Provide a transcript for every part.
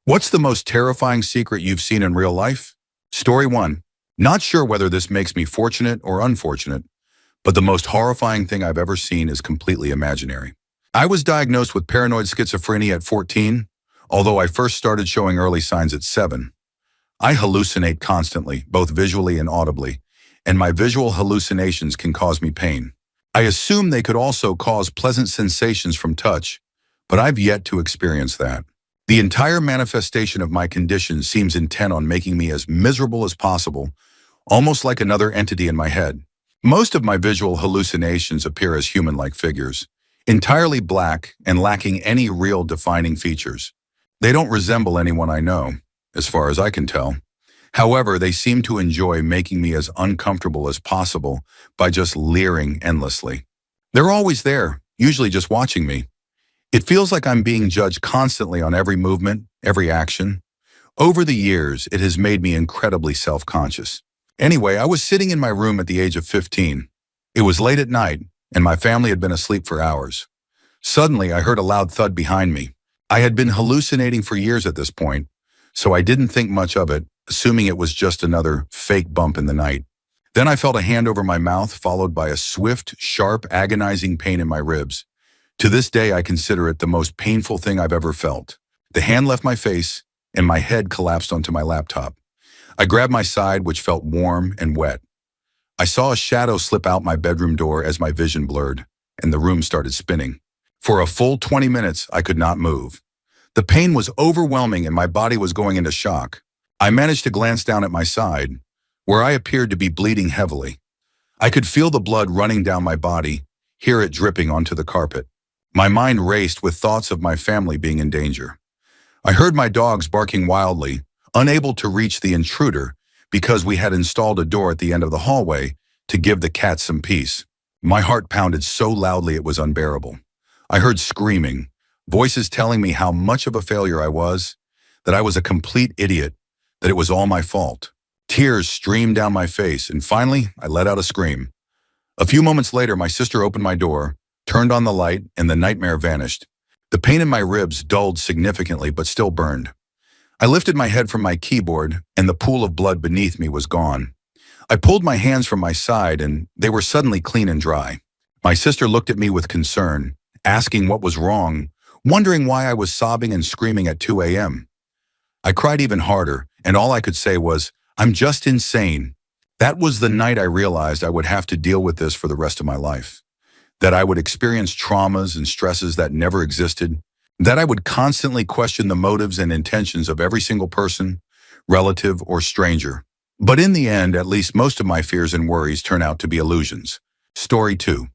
What's the most terrifying secret you've seen in real life? Story 1. Not sure whether this makes me fortunate or unfortunate, but the most horrifying thing I've ever seen is completely imaginary. I was diagnosed with paranoid schizophrenia at 14, although I first started showing early signs at 7. I hallucinate constantly, both visually and audibly, and my visual hallucinations can cause me pain. I assume they could also cause pleasant sensations from touch, but I've yet to experience that. The entire manifestation of my condition seems intent on making me as miserable as possible, almost like another entity in my head. Most of my visual hallucinations appear as human-like figures, entirely black and lacking any real defining features. They don't resemble anyone I know, as far as I can tell. However, they seem to enjoy making me as uncomfortable as possible by just leering endlessly. They're always there, usually just watching me. It feels like I'm being judged constantly on every movement, every action. Over the years, it has made me incredibly self-conscious. Anyway, I was sitting in my room at the age of 15. It was late at night, and my family had been asleep for hours. Suddenly, I heard a loud thud behind me. I had been hallucinating for years at this point, so I didn't think much of it, assuming it was just another fake bump in the night. Then I felt a hand over my mouth, followed by a swift, sharp, agonizing pain in my ribs. To this day, I consider it the most painful thing I've ever felt. The hand left my face, and my head collapsed onto my laptop. I grabbed my side, which felt warm and wet. I saw a shadow slip out my bedroom door as my vision blurred, and the room started spinning. For a full 20 minutes, I could not move. The pain was overwhelming and my body was going into shock. I managed to glance down at my side, where I appeared to be bleeding heavily. I could feel the blood running down my body, hear it dripping onto the carpet. My mind raced with thoughts of my family being in danger. I heard my dogs barking wildly, unable to reach the intruder because we had installed a door at the end of the hallway to give the cats some peace. My heart pounded so loudly it was unbearable. I heard screaming, voices telling me how much of a failure I was, that I was a complete idiot, that it was all my fault. Tears streamed down my face, and finally, I let out a scream. A few moments later, my sister opened my door, turned on the light, and the nightmare vanished. The pain in my ribs dulled significantly but still burned. I lifted my head from my keyboard, and the pool of blood beneath me was gone. I pulled my hands from my side, and they were suddenly clean and dry. My sister looked at me with concern, asking what was wrong, wondering why I was sobbing and screaming at 2 a.m. I cried even harder, and all I could say was, "I'm just insane." That was the night I realized I would have to deal with this for the rest of my life. That I would experience traumas and stresses that never existed, that I would constantly question the motives and intentions of every single person, relative or stranger. But in the end, at least most of my fears and worries turn out to be illusions. Story 2.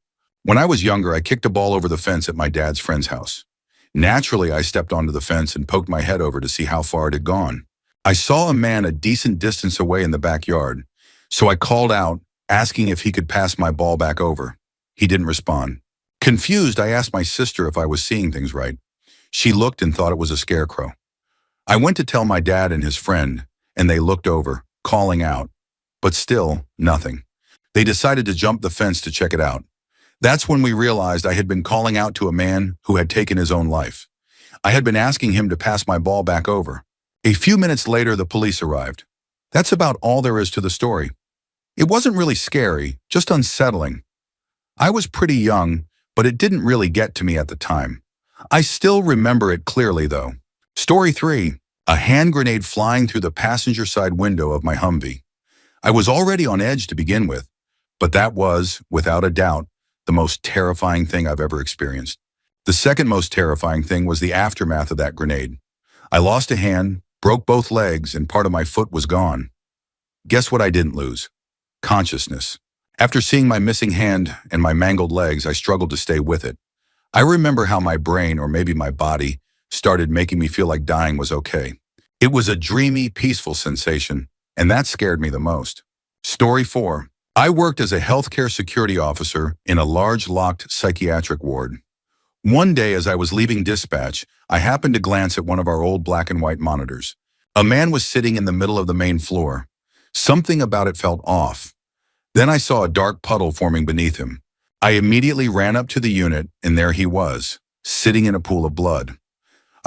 When I was younger, I kicked a ball over the fence at my dad's friend's house. Naturally, I stepped onto the fence and poked my head over to see how far it had gone. I saw a man a decent distance away in the backyard, so I called out, asking if he could pass my ball back over. He didn't respond. Confused, I asked my sister if I was seeing things right. She looked and thought it was a scarecrow. I went to tell my dad and his friend, and they looked over, calling out. But still, nothing. They decided to jump the fence to check it out. That's when we realized I had been calling out to a man who had taken his own life. I had been asking him to pass my ball back over. A few minutes later, the police arrived. That's about all there is to the story. It wasn't really scary, just unsettling. I was pretty young, but it didn't really get to me at the time. I still remember it clearly, though. Story 3. A hand grenade flying through the passenger side window of my Humvee. I was already on edge to begin with, but that was, without a doubt, the most terrifying thing I've ever experienced. The second most terrifying thing was the aftermath of that grenade. I lost a hand, broke both legs, and part of my foot was gone. Guess what I didn't lose? Consciousness. After seeing my missing hand and my mangled legs, I struggled to stay with it. I remember how my brain, or maybe my body, started making me feel like dying was okay. It was a dreamy, peaceful sensation, and that scared me the most. Story 4. I worked as a healthcare security officer in a large locked psychiatric ward. One day as I was leaving dispatch, I happened to glance at one of our old black and white monitors. A man was sitting in the middle of the main floor. Something about it felt off. Then I saw a dark puddle forming beneath him. I immediately ran up to the unit, and there he was, sitting in a pool of blood.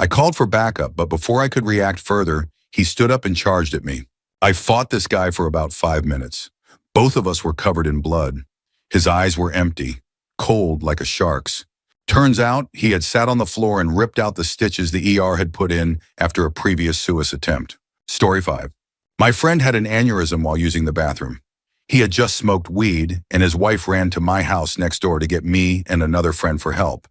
I called for backup, but before I could react further, he stood up and charged at me. I fought this guy for about 5 minutes. Both of us were covered in blood. His eyes were empty, cold like a shark's. Turns out, he had sat on the floor and ripped out the stitches the ER had put in after a previous suicide attempt. Story 5. My friend had an aneurysm while using the bathroom. He had just smoked weed, and his wife ran to my house next door to get me and another friend for help.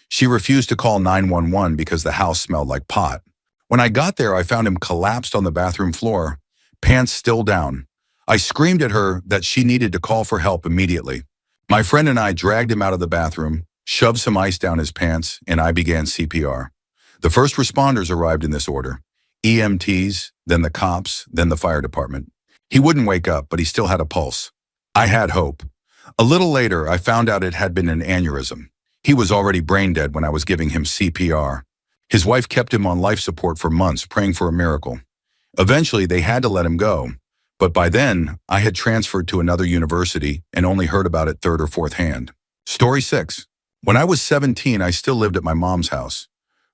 She refused to call 911 because the house smelled like pot. When I got there, I found him collapsed on the bathroom floor, pants still down. I screamed at her that she needed to call for help immediately. My friend and I dragged him out of the bathroom, shoved some ice down his pants, and I began CPR. The first responders arrived in this order: EMTs, then the cops, then the fire department. He wouldn't wake up, but he still had a pulse. I had hope. A little later, I found out it had been an aneurysm. He was already brain dead when I was giving him CPR. His wife kept him on life support for months, praying for a miracle. Eventually, they had to let him go. But by then, I had transferred to another university and only heard about it third or fourth hand. Story 6. When I was 17, I still lived at my mom's house.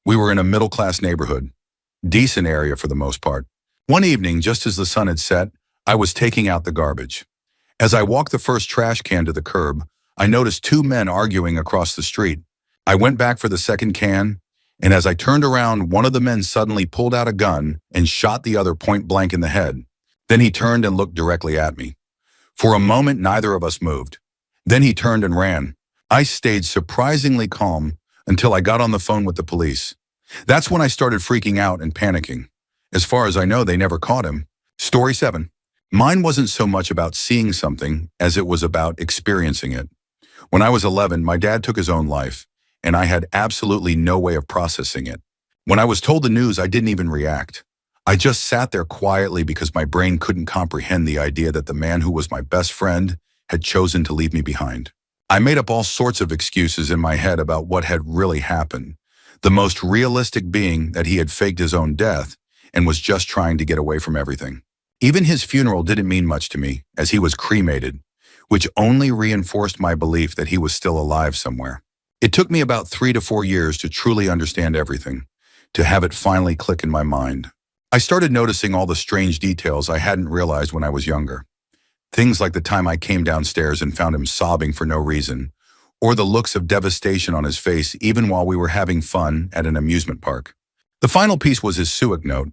We were in a middle-class neighborhood. Decent area for the most part. One evening, just as the sun had set, I was taking out the garbage. As I walked the first trash can to the curb, I noticed two men arguing across the street. I went back for the second can, and as I turned around, one of the men suddenly pulled out a gun and shot the other point blank in the head. Then he turned and looked directly at me. For a moment, neither of us moved. Then he turned and ran. I stayed surprisingly calm until I got on the phone with the police. That's when I started freaking out and panicking. As far as I know, they never caught him. Story 7. Mine wasn't so much about seeing something as it was about experiencing it. When I was 11, my dad took his own life, and I had absolutely no way of processing it. When I was told the news, I didn't even react. I just sat there quietly because my brain couldn't comprehend the idea that the man who was my best friend had chosen to leave me behind. I made up all sorts of excuses in my head about what had really happened, the most realistic being that he had faked his own death and was just trying to get away from everything. Even his funeral didn't mean much to me, as he was cremated, which only reinforced my belief that he was still alive somewhere. It took me about 3 to 4 years to truly understand everything, to have it finally click in my mind. I started noticing all the strange details I hadn't realized when I was younger. Things like the time I came downstairs and found him sobbing for no reason, or the looks of devastation on his face even while we were having fun at an amusement park. The final piece was his suicide note,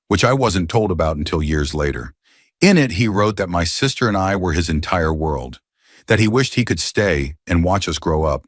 which I wasn't told about until years later. In it, he wrote that my sister and I were his entire world, that he wished he could stay and watch us grow up,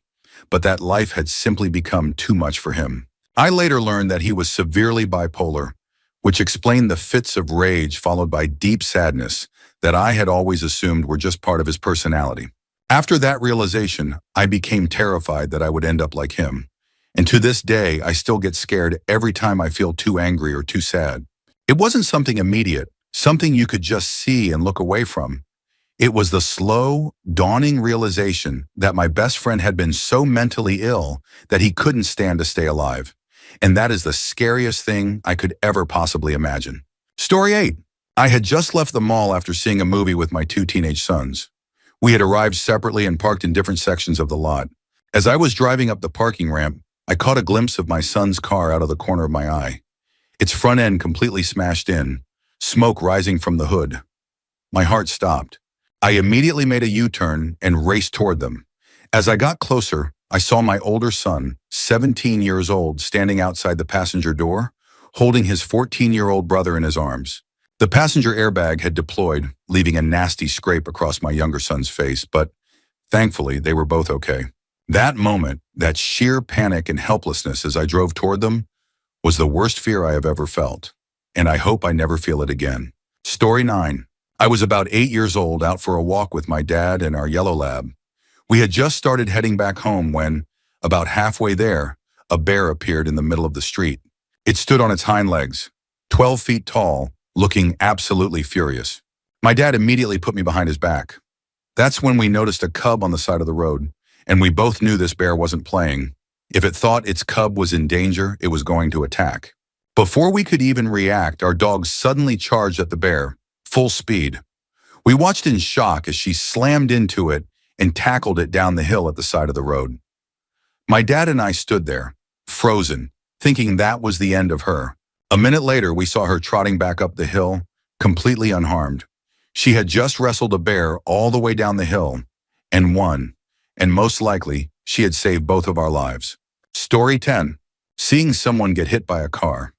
but that life had simply become too much for him. I later learned that he was severely bipolar, which explained the fits of rage followed by deep sadness that I had always assumed were just part of his personality. After that realization, I became terrified that I would end up like him. And to this day, I still get scared every time I feel too angry or too sad. It wasn't something immediate, something you could just see and look away from. It was the slow, dawning realization that my best friend had been so mentally ill that he couldn't stand to stay alive. And that is the scariest thing I could ever possibly imagine. Story 8. I had just left the mall after seeing a movie with my 2 teenage sons. We had arrived separately and parked in different sections of the lot. As I was driving up the parking ramp, I caught a glimpse of my son's car out of the corner of my eye. Its front end completely smashed in, smoke rising from the hood. My heart stopped. I immediately made a U-turn and raced toward them. As I got closer, I saw my older son, 17 years old, standing outside the passenger door, holding his 14-year-old brother in his arms. The passenger airbag had deployed, leaving a nasty scrape across my younger son's face, but thankfully, they were both okay. That moment, that sheer panic and helplessness as I drove toward them, was the worst fear I have ever felt, and I hope I never feel it again. Story 9. I was about 8 years old, out for a walk with my dad and our yellow lab. We had just started heading back home when, about halfway there, a bear appeared in the middle of the street. It stood on its hind legs, 12 feet tall, looking absolutely furious. My dad immediately put me behind his back. That's when we noticed a cub on the side of the road, and we both knew this bear wasn't playing. If it thought its cub was in danger, it was going to attack. Before we could even react, our dog suddenly charged at the bear, full speed. We watched in shock as she slammed into it and tackled it down the hill at the side of the road. My dad and I stood there, frozen, thinking that was the end of her. A minute later, we saw her trotting back up the hill, completely unharmed. She had just wrestled a bear all the way down the hill and won, and most likely, she had saved both of our lives. Story 10. Seeing someone get hit by a car.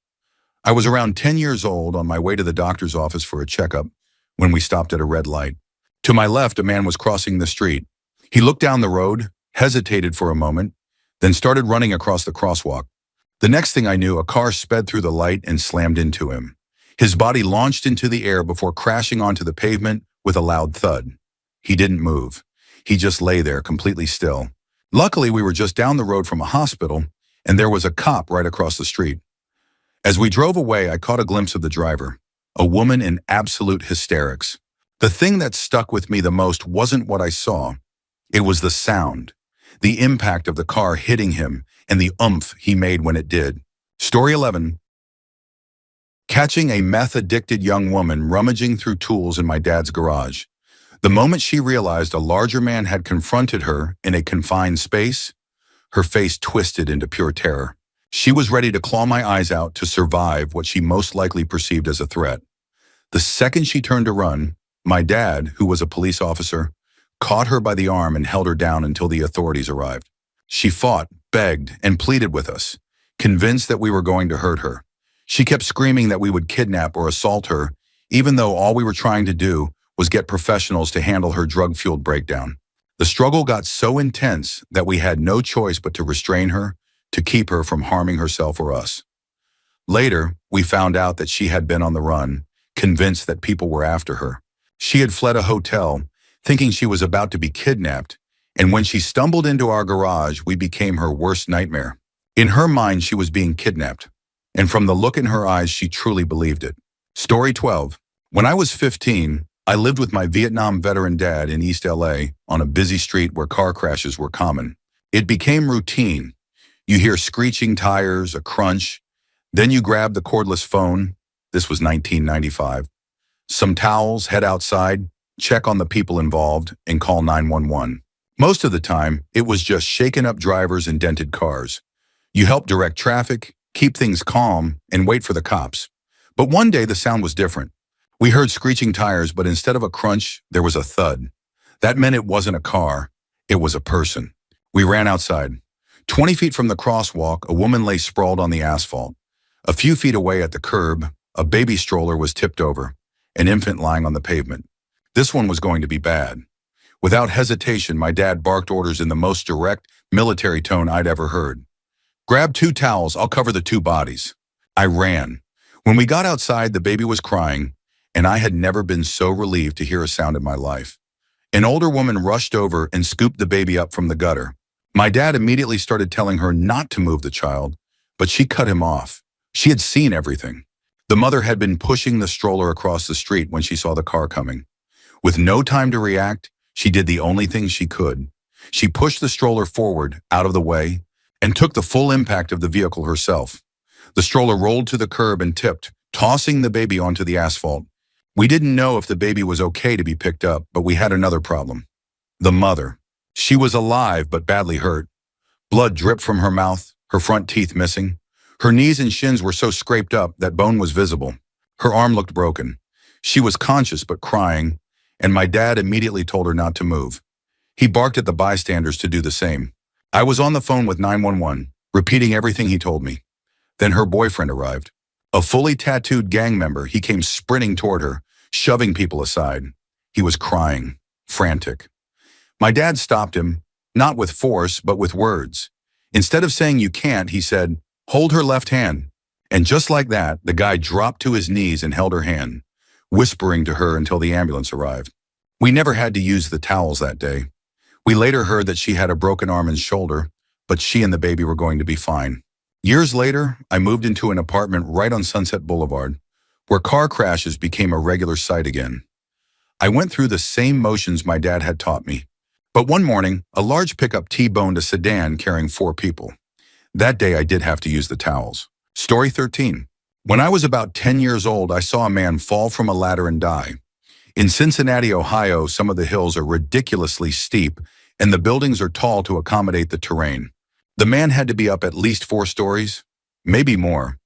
I was around 10 years old on my way to the doctor's office for a checkup when we stopped at a red light. To my left, a man was crossing the street. He looked down the road, hesitated for a moment, then started running across the crosswalk. The next thing I knew, a car sped through the light and slammed into him. His body launched into the air before crashing onto the pavement with a loud thud. He didn't move. He just lay there completely still. Luckily, we were just down the road from a hospital, and there was a cop right across the street. As we drove away, I caught a glimpse of the driver, a woman in absolute hysterics. The thing that stuck with me the most wasn't what I saw. It was the sound, the impact of the car hitting him, and the oomph he made when it did. Story 11. Catching a meth-addicted young woman rummaging through tools in my dad's garage. The moment she realized a larger man had confronted her in a confined space, her face twisted into pure terror. She was ready to claw my eyes out to survive what she most likely perceived as a threat. The second she turned to run, my dad, who was a police officer, caught her by the arm and held her down until the authorities arrived. She fought, begged, and pleaded with us, convinced that we were going to hurt her. She kept screaming that we would kidnap or assault her, even though all we were trying to do was get professionals to handle her drug-fueled breakdown. The struggle got so intense that we had no choice but to restrain her, to keep her from harming herself or us. Later, we found out that she had been on the run, convinced that people were after her. She had fled a hotel, thinking she was about to be kidnapped, and when she stumbled into our garage, we became her worst nightmare. In her mind, she was being kidnapped, and from the look in her eyes, she truly believed it. Story 12. When I was 15, I lived with my Vietnam veteran dad in East LA on a busy street where car crashes were common. It became routine. You hear screeching tires, a crunch, then you grab the cordless phone. This was 1995. Some towels, head outside, check on the people involved, and call 911. Most of the time, it was just shaken up drivers and dented cars. You help direct traffic, keep things calm, and wait for the cops. But one day the sound was different. We heard screeching tires, but instead of a crunch, there was a thud. That meant it wasn't a car, it was a person. We ran outside. 20 feet from the crosswalk, a woman lay sprawled on the asphalt. A few feet away at the curb, a baby stroller was tipped over, an infant lying on the pavement. This one was going to be bad. Without hesitation, my dad barked orders in the most direct, military tone I'd ever heard. Grab 2 towels, I'll cover the 2 bodies. I ran. When we got outside, the baby was crying, and I had never been so relieved to hear a sound in my life. An older woman rushed over and scooped the baby up from the gutter. My dad immediately started telling her not to move the child, but she cut him off. She had seen everything. The mother had been pushing the stroller across the street when she saw the car coming. With no time to react, she did the only thing she could. She pushed the stroller forward, out of the way, and took the full impact of the vehicle herself. The stroller rolled to the curb and tipped, tossing the baby onto the asphalt. We didn't know if the baby was okay to be picked up, but we had another problem. The mother. She was alive but badly hurt. Blood dripped from her mouth, her front teeth missing. Her knees and shins were so scraped up that bone was visible. Her arm looked broken. She was conscious but crying, and my dad immediately told her not to move. He barked at the bystanders to do the same. I was on the phone with 911, repeating everything he told me. Then her boyfriend arrived. A fully tattooed gang member, he came sprinting toward her, shoving people aside. He was crying, frantic. My dad stopped him, not with force, but with words. Instead of saying you can't, he said, hold her left hand. And just like that, the guy dropped to his knees and held her hand, whispering to her until the ambulance arrived. We never had to use the towels that day. We later heard that she had a broken arm and shoulder, but she and the baby were going to be fine. Years later, I moved into an apartment right on Sunset Boulevard, where car crashes became a regular sight again. I went through the same motions my dad had taught me. But one morning, a large pickup T-boned a sedan carrying 4 people. That day, I did have to use the towels. Story 13. When I was about 10 years old, I saw a man fall from a ladder and die. In Cincinnati, Ohio, some of the hills are ridiculously steep, and the buildings are tall to accommodate the terrain. The man had to be up at least 4 stories. maybe more.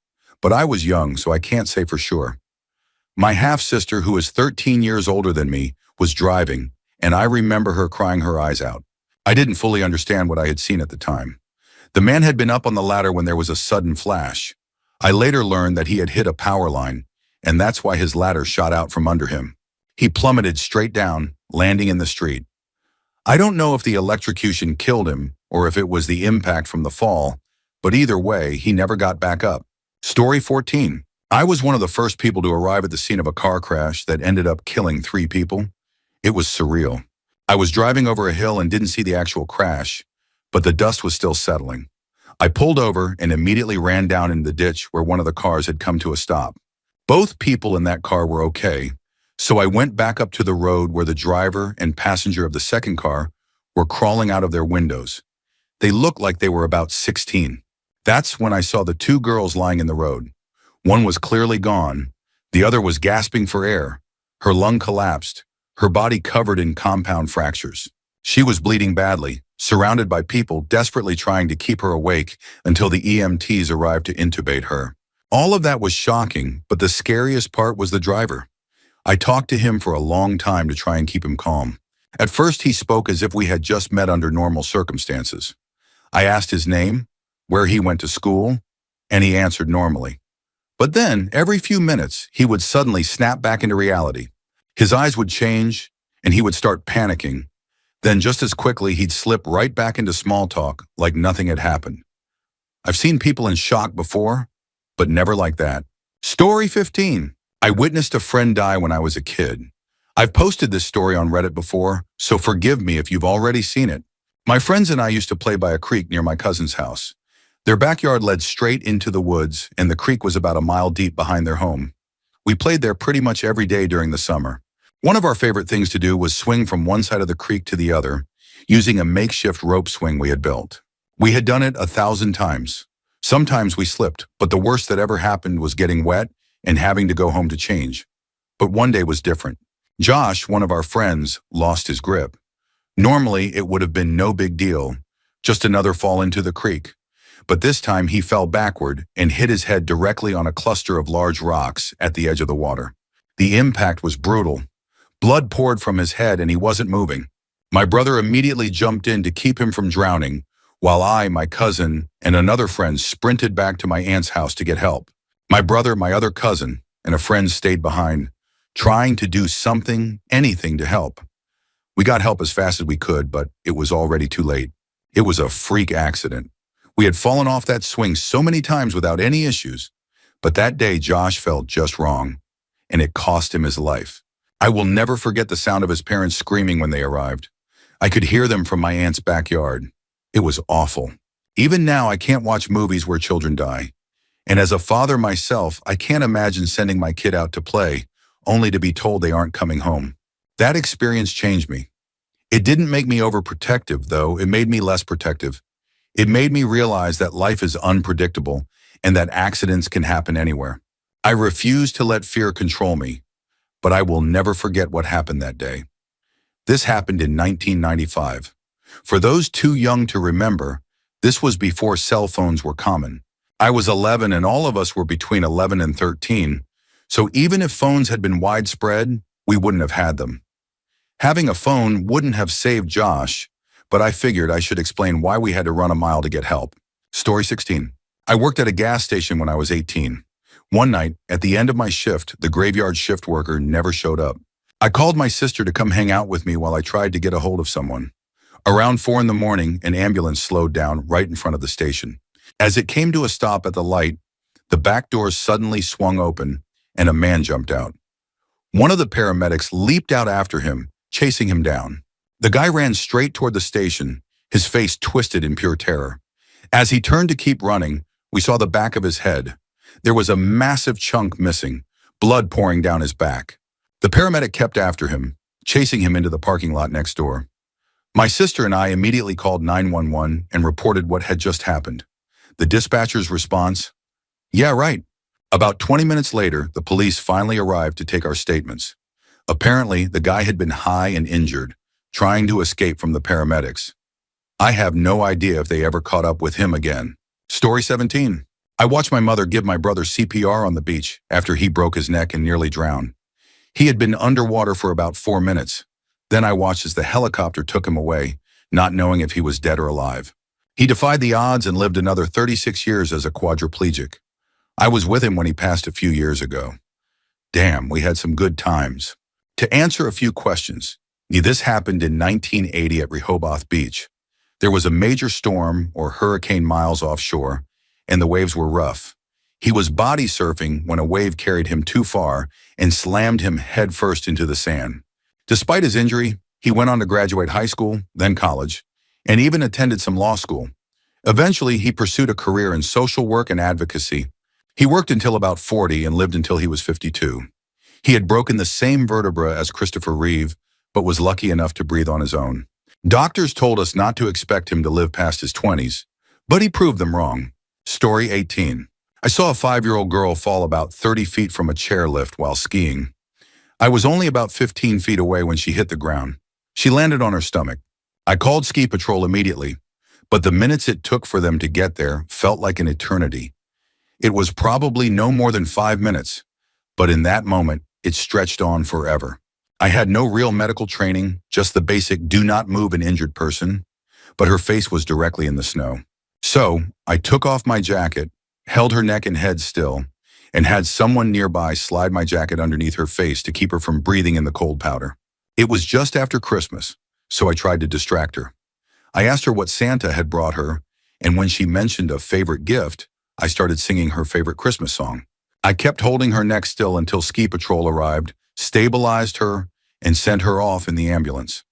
But I was young, so I can't say for sure. My half-sister, who is 13 years older than me, was driving, and I remember her crying her eyes out. I didn't fully understand what I had seen at the time. The man had been up on the ladder when there was a sudden flash. I later learned that he had hit a power line, and that's why his ladder shot out from under him. He plummeted straight down, landing in the street. I don't know if the electrocution killed him or if it was the impact from the fall, but either way, he never got back up. Story 14. I was one of the first people to arrive at the scene of a car crash that ended up killing 3 people. It was surreal. I was driving over a hill and didn't see the actual crash, but the dust was still settling. I pulled over and immediately ran down into the ditch where one of the cars had come to a stop. Both people in that car were okay, so I went back up to the road where the driver and passenger of the second car were crawling out of their windows. They looked like they were about 16. That's when I saw the 2 girls lying in the road. One was clearly gone. The other was gasping for air. Her lung collapsed, her body covered in compound fractures. She was bleeding badly, surrounded by people desperately trying to keep her awake until the EMTs arrived to intubate her. All of that was shocking, but the scariest part was the driver. I talked to him for a long time to try and keep him calm. At first, he spoke as if we had just met under normal circumstances. I asked his name, where he went to school, and he answered normally. But then, every few minutes, he would suddenly snap back into reality. His eyes would change, and he would start panicking. Then just as quickly, he'd slip right back into small talk like nothing had happened. I've seen people in shock before, but never like that. Story 15. I witnessed a friend die when I was a kid. I've posted this story on Reddit before, so forgive me if you've already seen it. My friends and I used to play by a creek near my cousin's house. Their backyard led straight into the woods, and the creek was about a mile deep behind their home. We played there pretty much every day during the summer. One of our favorite things to do was swing from one side of the creek to the other, using a makeshift rope swing we had built. We had done it 1,000 times. Sometimes we slipped, but the worst that ever happened was getting wet and having to go home to change. But one day was different. Josh, one of our friends, lost his grip. Normally, it would have been no big deal, just another fall into the creek. But this time he fell backward and hit his head directly on a cluster of large rocks at the edge of the water. The impact was brutal. Blood poured from his head and he wasn't moving. My brother immediately jumped in to keep him from drowning, while I, my cousin, and another friend sprinted back to my aunt's house to get help. My brother, my other cousin, and a friend stayed behind, trying to do something, anything to help. We got help as fast as we could, but it was already too late. It was a freak accident. We had fallen off that swing so many times without any issues, but that day Josh felt just wrong, and it cost him his life. I will never forget the sound of his parents screaming when they arrived. I could hear them from my aunt's backyard. It was awful. Even now, I can't watch movies where children die. And as a father myself, I can't imagine sending my kid out to play, only to be told they aren't coming home. That experience changed me. It didn't make me overprotective, though. It made me less protective. It made me realize that life is unpredictable and that accidents can happen anywhere. I refuse to let fear control me, but I will never forget what happened that day. This happened in 1995. For those too young to remember, this was before cell phones were common. I was 11 and all of us were between 11 and 13, so even if phones had been widespread, we wouldn't have had them. Having a phone wouldn't have saved Josh, but I figured I should explain why we had to run a mile to get help. Story 16. I worked at a gas station when I was 18. One night, at the end of my shift, the graveyard shift worker never showed up. I called my sister to come hang out with me while I tried to get a hold of someone. Around 4 in the morning, an ambulance slowed down right in front of the station. As it came to a stop at the light, the back doors suddenly swung open and a man jumped out. One of the paramedics leaped out after him, chasing him down. The guy ran straight toward the station, his face twisted in pure terror. As he turned to keep running, we saw the back of his head. There was a massive chunk missing, blood pouring down his back. The paramedic kept after him, chasing him into the parking lot next door. My sister and I immediately called 911 and reported what had just happened. The dispatcher's response, "Yeah, right." About 20 minutes later, the police finally arrived to take our statements. Apparently, the guy had been high and injured, trying to escape from the paramedics. I have no idea if they ever caught up with him again. Story 17. I watched my mother give my brother CPR on the beach after he broke his neck and nearly drowned. He had been underwater for about 4 minutes. Then I watched as the helicopter took him away, not knowing if he was dead or alive. He defied the odds and lived another 36 years as a quadriplegic. I was with him when he passed a few years ago. Damn, we had some good times. To answer a few questions, this happened in 1980 at Rehoboth Beach. There was a major storm or hurricane miles offshore, and the waves were rough. He was body surfing when a wave carried him too far and slammed him headfirst into the sand. Despite his injury, he went on to graduate high school, then college, and even attended some law school. Eventually, he pursued a career in social work and advocacy. He worked until about 40 and lived until he was 52. He had broken the same vertebra as Christopher Reeve, but was lucky enough to breathe on his own. Doctors told us not to expect him to live past his 20s, but he proved them wrong. Story 18. I saw a 5-year-old girl fall about 30 feet from a chairlift while skiing. I was only about 15 feet away when she hit the ground. She landed on her stomach. I called ski patrol immediately, but the minutes it took for them to get there felt like an eternity. It was probably no more than 5 minutes, but in that moment, it stretched on forever. I had no real medical training, just the basic do not move an injured person, but her face was directly in the snow. So, I took off my jacket, held her neck and head still, and had someone nearby slide my jacket underneath her face to keep her from breathing in the cold powder. It was just after Christmas, so I tried to distract her. I asked her what Santa had brought her, and when she mentioned a favorite gift, I started singing her favorite Christmas song. I kept holding her neck still until ski patrol arrived, stabilized her, and sent her off in the ambulance.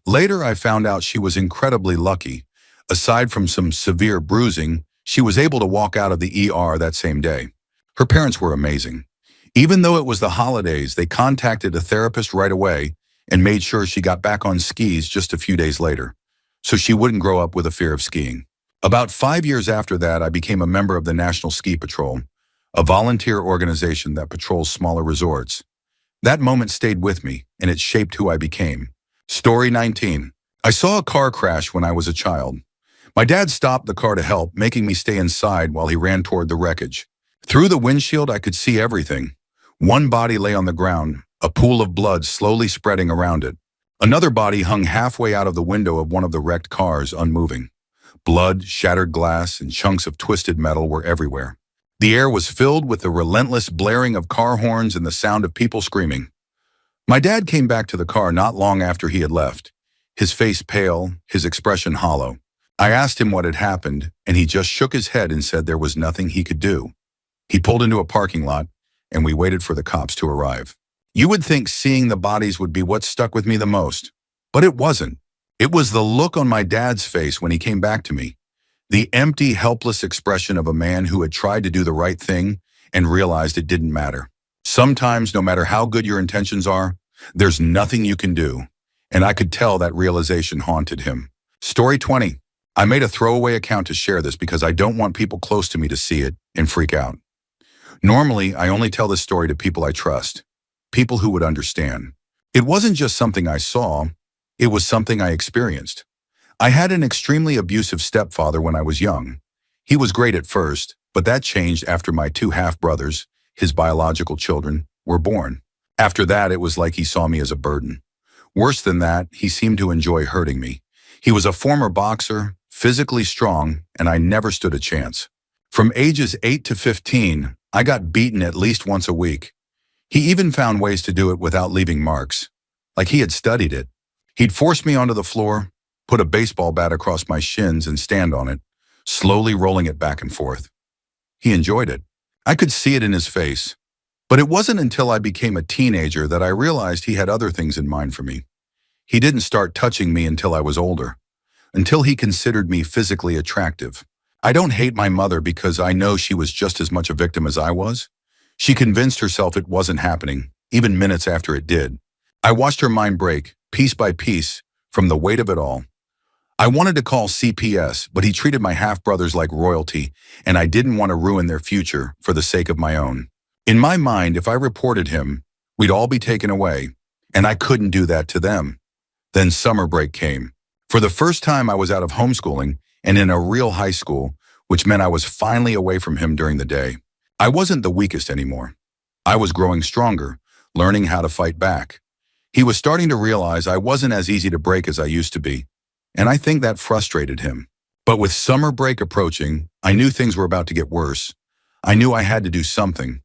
Later, I found out she was incredibly lucky. Aside from some severe bruising, she was able to walk out of the ER that same day. Her parents were amazing. Even though it was the holidays, they contacted a therapist right away and made sure she got back on skis just a few days later, so she wouldn't grow up with a fear of skiing. About 5 years after that, I became a member of the National Ski Patrol, a volunteer organization that patrols smaller resorts. That moment stayed with me, and it shaped who I became. Story 19. I saw a car crash when I was a child. My dad stopped the car to help, making me stay inside while he ran toward the wreckage. Through the windshield, I could see everything. One body lay on the ground, a pool of blood slowly spreading around it. Another body hung halfway out of the window of one of the wrecked cars, unmoving. Blood, shattered glass, and chunks of twisted metal were everywhere. The air was filled with the relentless blaring of car horns and the sound of people screaming. My dad came back to the car not long after he had left, his face pale, his expression hollow. I asked him what had happened, and he just shook his head and said there was nothing he could do. He pulled into a parking lot, and we waited for the cops to arrive. You would think seeing the bodies would be what stuck with me the most, but it wasn't. It was the look on my dad's face when he came back to me. The empty, helpless expression of a man who had tried to do the right thing and realized it didn't matter. Sometimes, no matter how good your intentions are, there's nothing you can do, and I could tell that realization haunted him. Story 20. I made a throwaway account to share this because I don't want people close to me to see it and freak out. Normally, I only tell this story to people I trust, people who would understand. It wasn't just something I saw, it was something I experienced. I had an extremely abusive stepfather when I was young. He was great at first, but that changed after my 2 half-brothers, his biological children, were born. After that, it was like he saw me as a burden. Worse than that, he seemed to enjoy hurting me. He was a former boxer, physically strong, and I never stood a chance. From ages 8 to 15, I got beaten at least once a week. He even found ways to do it without leaving marks, like he had studied it. He'd force me onto the floor, put a baseball bat across my shins and stand on it, slowly rolling it back and forth. He enjoyed it. I could see it in his face. But it wasn't until I became a teenager that I realized he had other things in mind for me. He didn't start touching me until I was older, until he considered me physically attractive. I don't hate my mother because I know she was just as much a victim as I was. She convinced herself it wasn't happening, even minutes after it did. I watched her mind break, piece by piece, from the weight of it all. I wanted to call CPS, but he treated my half-brothers like royalty, and I didn't want to ruin their future for the sake of my own. In my mind, if I reported him, we'd all be taken away, and I couldn't do that to them. Then summer break came. For the first time, I was out of homeschooling and in a real high school which meant I was finally away from him during the day. I wasn't the weakest anymore. I was growing stronger, learning how to fight back. He was starting to realize I wasn't as easy to break as I used to be, and I think that frustrated him. But with summer break approaching, I knew things were about to get worse. I knew I had to do something,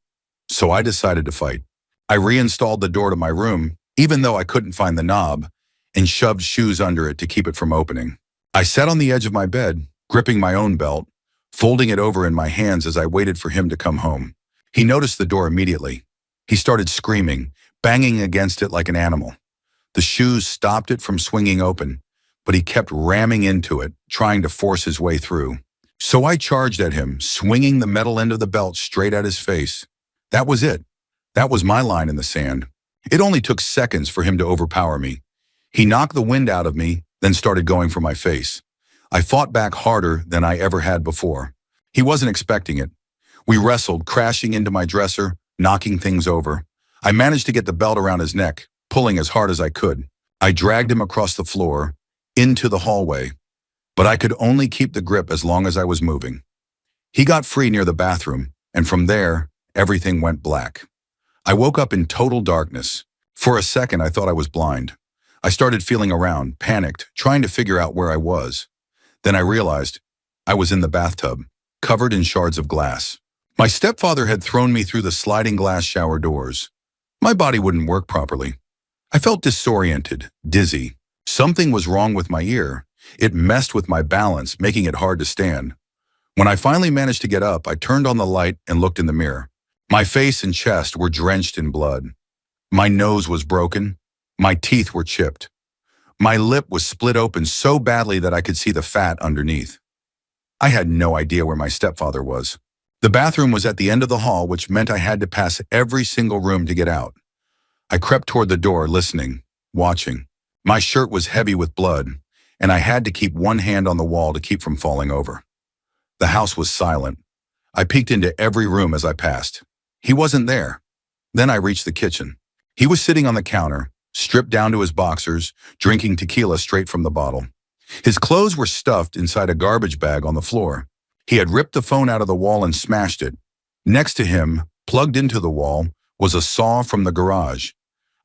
so I decided to fight. I reinstalled the door to my room, even though I couldn't find the knob, and shoved shoes under it to keep it from opening. I sat on the edge of my bed, gripping my own belt, folding it over in my hands as I waited for him to come home. He noticed the door immediately. He started screaming, banging against it like an animal. The shoes stopped it from swinging open, but he kept ramming into it, trying to force his way through. So I charged at him, swinging the metal end of the belt straight at his face. That was it. That was my line in the sand. It only took seconds for him to overpower me. He knocked the wind out of me, then started going for my face. I fought back harder than I ever had before. He wasn't expecting it. We wrestled, crashing into my dresser, knocking things over. I managed to get the belt around his neck, pulling as hard as I could. I dragged him across the floor, into the hallway, but I could only keep the grip as long as I was moving. He got free near the bathroom, and from there, everything went black. I woke up in total darkness. For a second, I thought I was blind. I started feeling around, panicked, trying to figure out where I was. Then I realized I was in the bathtub, covered in shards of glass. My stepfather had thrown me through the sliding glass shower doors. My body wouldn't work properly. I felt disoriented, dizzy. Something was wrong with my ear. It messed with my balance, making it hard to stand. When I finally managed to get up, I turned on the light and looked in the mirror. My face and chest were drenched in blood. My nose was broken. My teeth were chipped. My lip was split open so badly that I could see the fat underneath. I had no idea where my stepfather was. The bathroom was at the end of the hall, which meant I had to pass every single room to get out. I crept toward the door, listening, watching. My shirt was heavy with blood, and I had to keep one hand on the wall to keep from falling over. The house was silent. I peeked into every room as I passed. He wasn't there. Then I reached the kitchen. He was sitting on the counter, stripped down to his boxers, drinking tequila straight from the bottle. His clothes were stuffed inside a garbage bag on the floor. He had ripped the phone out of the wall and smashed it. Next to him, plugged into the wall, was a saw from the garage.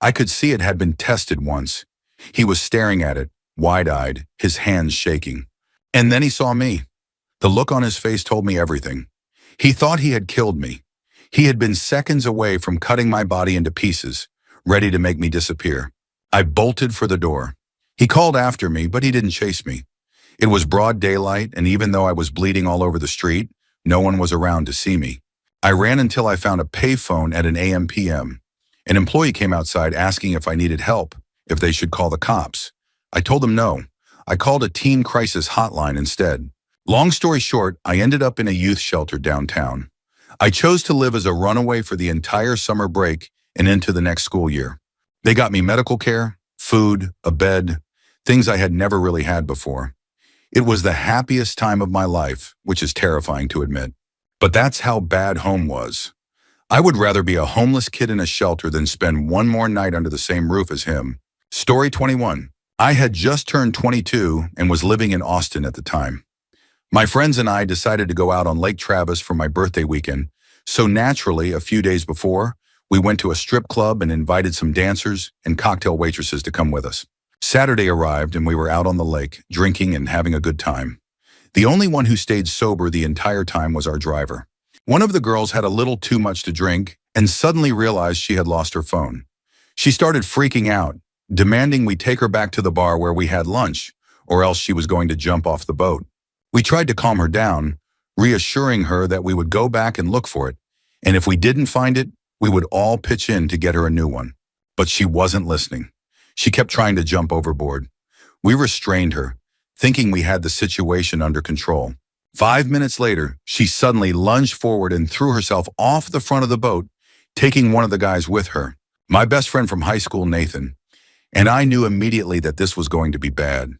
I could see it had been tested once. He was staring at it, wide-eyed, his hands shaking. And then he saw me. The look on his face told me everything. He thought he had killed me. He had been seconds away from cutting my body into pieces, ready to make me disappear. I bolted for the door. He called after me, but he didn't chase me. It was broad daylight, and even though I was bleeding all over the street, no one was around to see me. I ran until I found a payphone at an AM/PM. An employee came outside asking if I needed help, if they should call the cops. I told them no. I called a teen crisis hotline instead. Long story short, I ended up in a youth shelter downtown. I chose to live as a runaway for the entire summer break and into the next school year. They got me medical care, food, a bed, things I had never really had before. It was the happiest time of my life, which is terrifying to admit. But that's how bad home was. I would rather be a homeless kid in a shelter than spend one more night under the same roof as him. Story 21. I had just turned 22 and was living in Austin at the time. My friends and I decided to go out on Lake Travis for my birthday weekend, so naturally, a few days before, we went to a strip club and invited some dancers and cocktail waitresses to come with us. Saturday arrived and we were out on the lake, drinking and having a good time. The only one who stayed sober the entire time was our driver. One of the girls had a little too much to drink and suddenly realized she had lost her phone. She started freaking out, demanding we take her back to the bar where we had lunch, or else she was going to jump off the boat. We tried to calm her down, reassuring her that we would go back and look for it, and if we didn't find it, we would all pitch in to get her a new one. But she wasn't listening. She kept trying to jump overboard. We restrained her, thinking we had the situation under control. 5 minutes later, she suddenly lunged forward and threw herself off the front of the boat, taking one of the guys with her, my best friend from high school, Nathan. And I knew immediately that this was going to be bad.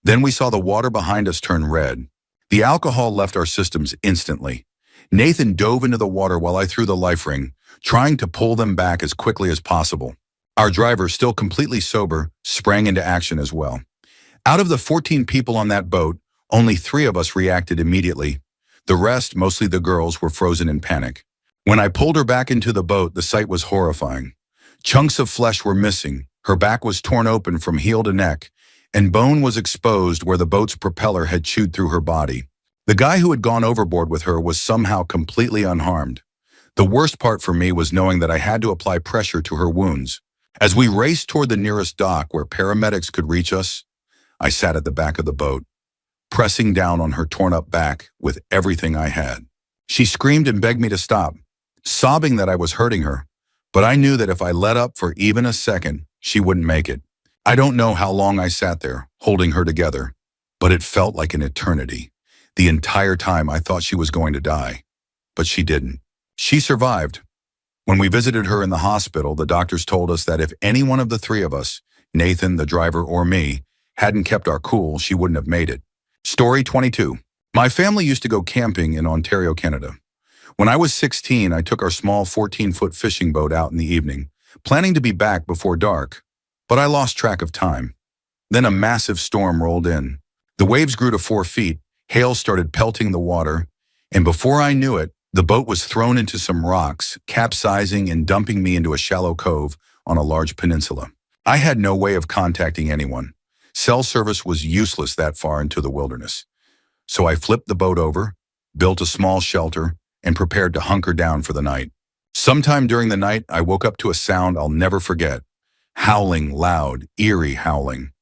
Then we saw the water behind us turn red. The alcohol left our systems instantly. Nathan dove into the water while I threw the life ring, trying to pull them back as quickly as possible. Our driver, still completely sober, sprang into action as well. Out of the 14 people on that boat, only 3 of us reacted immediately. The rest, mostly the girls, were frozen in panic. When I pulled her back into the boat, the sight was horrifying. Chunks of flesh were missing, her back was torn open from heel to neck, and bone was exposed where the boat's propeller had chewed through her body. The guy who had gone overboard with her was somehow completely unharmed. The worst part for me was knowing that I had to apply pressure to her wounds. As we raced toward the nearest dock where paramedics could reach us, I sat at the back of the boat, pressing down on her torn-up back with everything I had. She screamed and begged me to stop, sobbing that I was hurting her, but I knew that if I let up for even a second, she wouldn't make it. I don't know how long I sat there, holding her together, but it felt like an eternity. The entire time I thought she was going to die, but she didn't. She survived. When we visited her in the hospital, the doctors told us that if any one of the three of us, Nathan, the driver, or me, hadn't kept our cool, she wouldn't have made it. Story 22. My family used to go camping in Ontario, Canada. When I was 16, I took our small 14-foot fishing boat out in the evening, planning to be back before dark, but I lost track of time. Then a massive storm rolled in. The waves grew to 4 feet, hail started pelting the water, and before I knew it, the boat was thrown into some rocks, capsizing and dumping me into a shallow cove on a large peninsula. I had no way of contacting anyone. Cell service was useless that far into the wilderness. So I flipped the boat over, built a small shelter, and prepared to hunker down for the night. Sometime during the night, I woke up to a sound I'll never forget. Howling, loud, eerie howling.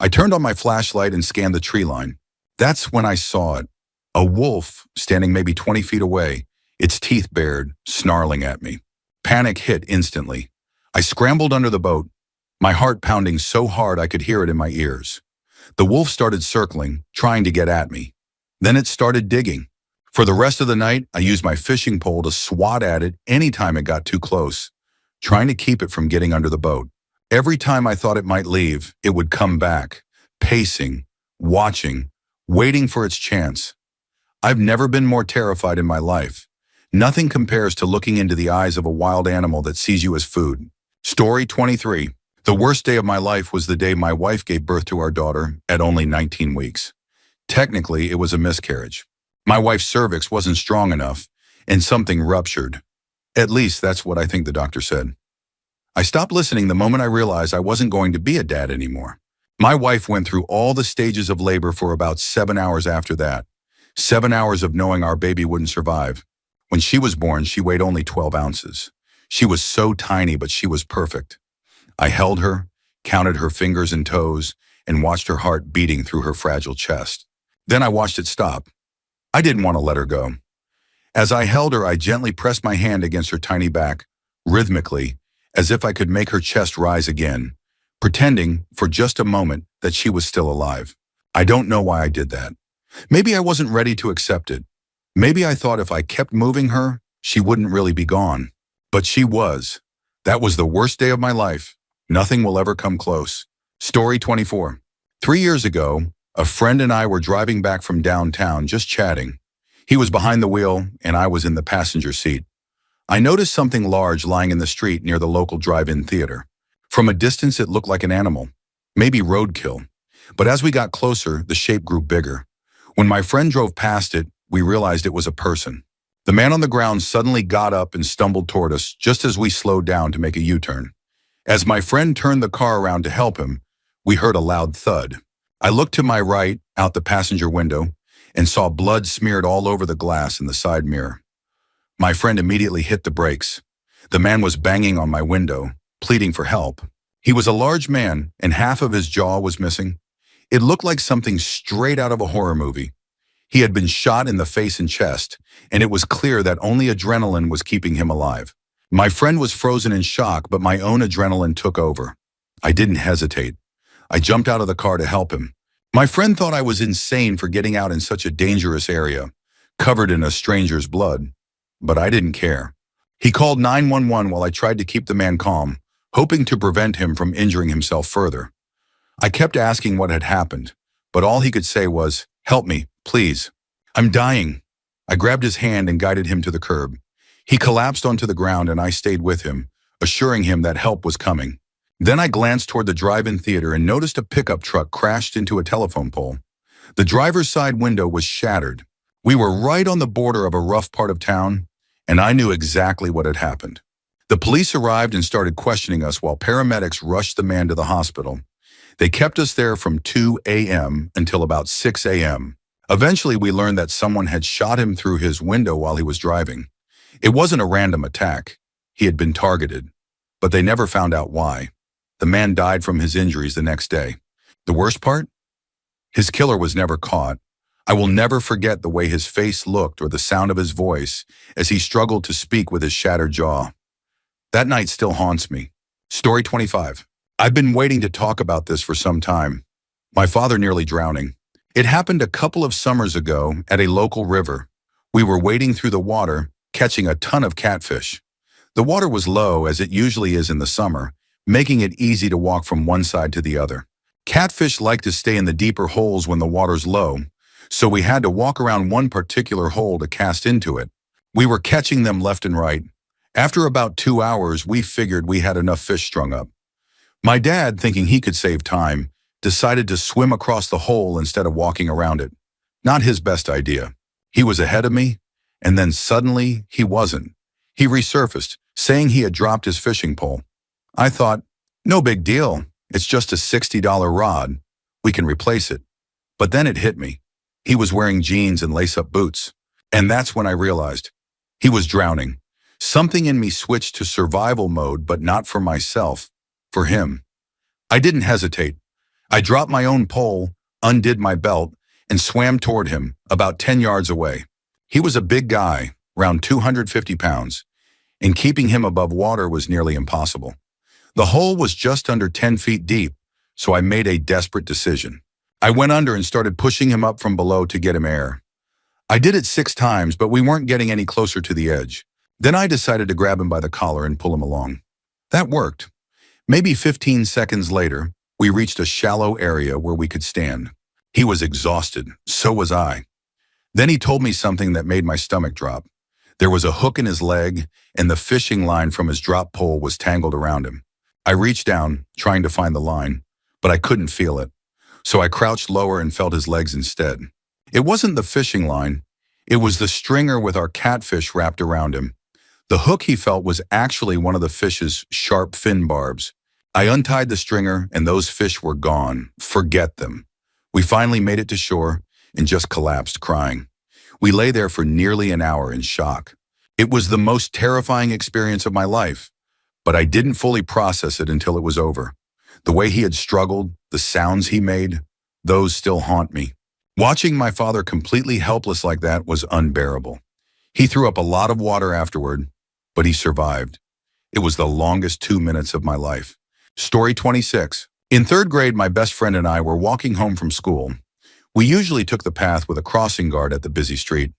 I turned on my flashlight and scanned the tree line. That's when I saw it. A wolf standing maybe 20 feet away, its teeth bared, snarling at me. Panic hit instantly. I scrambled under the boat, my heart pounding so hard I could hear it in my ears. The wolf started circling, trying to get at me. Then it started digging. For the rest of the night, I used my fishing pole to swat at it anytime it got too close, trying to keep it from getting under the boat. Every time I thought it might leave, it would come back, pacing, watching, waiting for its chance. I've never been more terrified in my life. Nothing compares to looking into the eyes of a wild animal that sees you as food. Story 23. The worst day of my life was the day my wife gave birth to our daughter at only 19 weeks. Technically, it was a miscarriage. My wife's cervix wasn't strong enough, and something ruptured. At least that's what I think the doctor said. I stopped listening the moment I realized I wasn't going to be a dad anymore. My wife went through all the stages of labor for about 7 hours after that. 7 hours of knowing our baby wouldn't survive. When she was born, she weighed only 12 ounces. She was so tiny, but she was perfect. I held her, counted her fingers and toes, and watched her heart beating through her fragile chest. Then I watched it stop. I didn't want to let her go. As I held her, I gently pressed my hand against her tiny back, rhythmically, as if I could make her chest rise again, pretending, for just a moment, that she was still alive. I don't know why I did that. Maybe I wasn't ready to accept it. Maybe I thought if I kept moving her, she wouldn't really be gone. But she was. That was the worst day of my life. Nothing will ever come close. Story 24. 3 years ago, a friend and I were driving back from downtown, just chatting. He was behind the wheel, and I was in the passenger seat. I noticed something large lying in the street near the local drive-in theater. From a distance, it looked like an animal, maybe roadkill. But as we got closer, the shape grew bigger. When my friend drove past it, we realized it was a person. The man on the ground suddenly got up and stumbled toward us just as we slowed down to make a U-turn. As my friend turned the car around to help him, we heard a loud thud. I looked to my right, out the passenger window, and saw blood smeared all over the glass in the side mirror. My friend immediately hit the brakes. The man was banging on my window, pleading for help. He was a large man, and half of his jaw was missing. It looked like something straight out of a horror movie. He had been shot in the face and chest, and it was clear that only adrenaline was keeping him alive. My friend was frozen in shock, but my own adrenaline took over. I didn't hesitate. I jumped out of the car to help him. My friend thought I was insane for getting out in such a dangerous area, covered in a stranger's blood. But I didn't care. He called 911 while I tried to keep the man calm, hoping to prevent him from injuring himself further. I kept asking what had happened, but all he could say was, "Help me, please. I'm dying." I grabbed his hand and guided him to the curb. He collapsed onto the ground and I stayed with him, assuring him that help was coming. Then I glanced toward the drive-in theater and noticed a pickup truck crashed into a telephone pole. The driver's side window was shattered. We were right on the border of a rough part of town, and I knew exactly what had happened. The police arrived and started questioning us while paramedics rushed the man to the hospital. They kept us there from 2 a.m. until about 6 a.m. Eventually, we learned that someone had shot him through his window while he was driving. It wasn't a random attack. He had been targeted, but they never found out why. The man died from his injuries the next day. The worst part? His killer was never caught. I will never forget the way his face looked or the sound of his voice as he struggled to speak with his shattered jaw. That night still haunts me. Story 25. I've been waiting to talk about this for some time. My father nearly drowning. It happened a couple of summers ago at a local river. We were wading through the water, catching a ton of catfish. The water was low, as it usually is in the summer, making it easy to walk from one side to the other. Catfish like to stay in the deeper holes when the water's low, so we had to walk around one particular hole to cast into it. We were catching them left and right. After about 2 hours, we figured we had enough fish strung up. My dad, thinking he could save time, decided to swim across the hole instead of walking around it. Not his best idea. He was ahead of me, and then suddenly he wasn't. He resurfaced, saying he had dropped his fishing pole. I thought, no big deal. It's just a $60 rod. We can replace it. But then it hit me. He was wearing jeans and lace-up boots. And that's when I realized he was drowning. Something in me switched to survival mode, but not for myself, for him. I didn't hesitate. I dropped my own pole, undid my belt, and swam toward him, about 10 yards away. He was a big guy, around 250 pounds, and keeping him above water was nearly impossible. The hole was just under 10 feet deep, so I made a desperate decision. I went under and started pushing him up from below to get him air. I did it 6 times, but we weren't getting any closer to the edge. Then I decided to grab him by the collar and pull him along. That worked. Maybe 15 seconds later, we reached a shallow area where we could stand. He was exhausted, so was I. Then he told me something that made my stomach drop. There was a hook in his leg, and the fishing line from his drop pole was tangled around him. I reached down, trying to find the line, but I couldn't feel it. So I crouched lower and felt his legs instead. It wasn't the fishing line. It was the stringer with our catfish wrapped around him. The hook he felt was actually one of the fish's sharp fin barbs. I untied the stringer, and those fish were gone. Forget them. We finally made it to shore and just collapsed, crying. We lay there for nearly an hour in shock. It was the most terrifying experience of my life, but I didn't fully process it until it was over. The way he had struggled, the sounds he made, those still haunt me. Watching my father completely helpless like that was unbearable. He threw up a lot of water afterward, but he survived. It was the longest 2 minutes of my life. Story 26. In 3rd grade, my best friend and I were walking home from school. We usually took the path with a crossing guard at the busy street.